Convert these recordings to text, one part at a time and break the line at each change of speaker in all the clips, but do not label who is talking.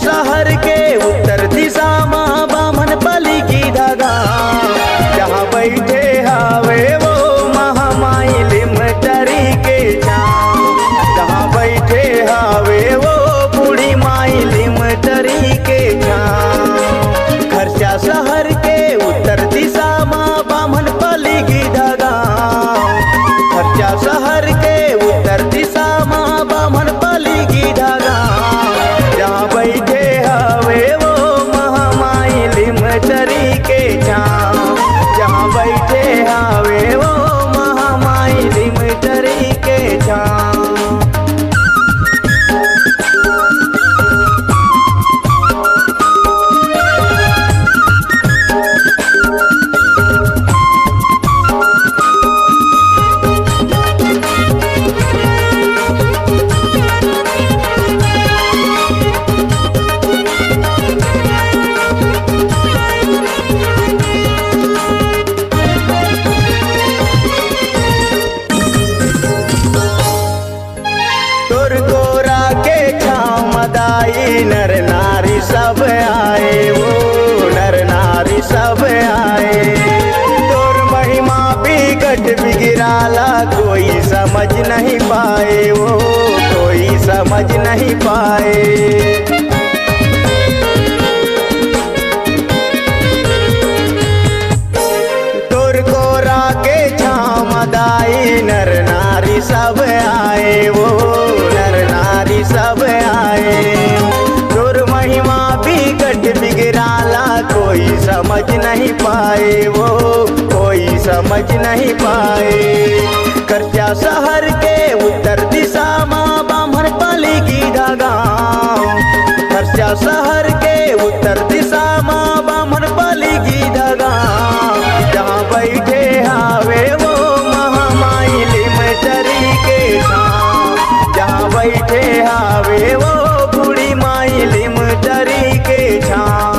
शहर के उत्तर दिशा माँ बामन पली की धागा, जहाँ बैठे हावे वो महामाई लिमटरी के छाँव, जहाँ बैठे हावे वो बूढ़ी माई लिमटरी के छाँव। खर्चा शहर के उत्तर दिशा माँ बामन पली की धागा, खर्चा शहर के उत्तर दिशा माँ बामन पली की धागा, जहाँ बैठे हवे वो महामाई लिमटरी के छाँव, जहाँ बैठे हवे वो महामाई लिमटरी के छाँव। नर नारी सब आए वो नर नारी सब आए, तोर महिमा बिगट बिगिराला कोई समझ नहीं पाए वो कोई समझ नहीं पाए। तोर कोरा के छाँव मदाई नर नारी सब आए वो नर नारी सब आए, महिमा बिगट बिगड़ाला कोई समझ नहीं पाए वो कोई समझ नहीं पाए। खर्चा शहर के उत्तर दिशा माँ बामन पली की धागा, खर्चा शहर के उत्तर दिशा माँ बामन पली की धागा, जहाँ बैठे हावे वो महामाई लिमटरी के छाँव, जहाँ बैठे हावे वो बूढ़ी माई लिमटरी के छाँव।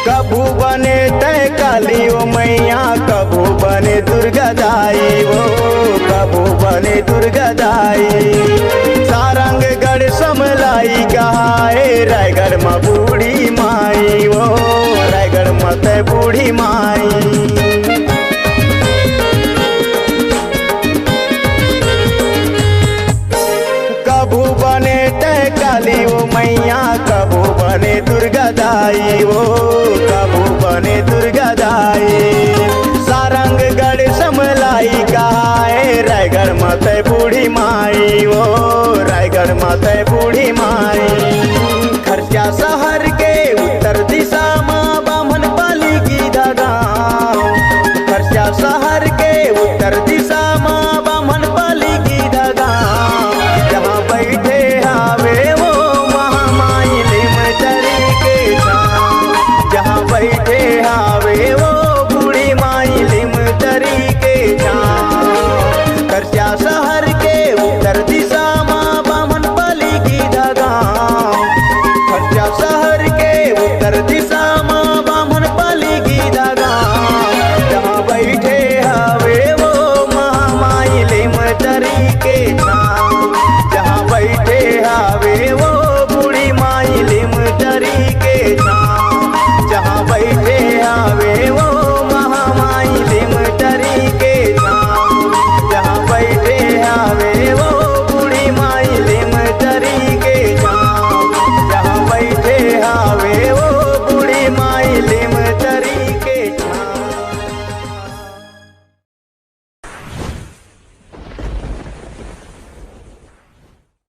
कभू बने तय काली ओ मैया, कभू बने दुर्गा दाई वो कभू बने दुर्गा दाई। सारंगगढ़ समलाई कहाए रायगढ़ में बूढ़ी माई वो रायगढ़ में तय बूढ़ी माई। कभू बने तय काली ओ मैया, कभू बने दुर्गा दाई वो कभू बने दुर्गा दाई। सारंगगढ़ समलाई कहाए रायगढ़ में तय बूढ़ी माई वो रायगढ़ में तय बूढ़ी माई। खर्चा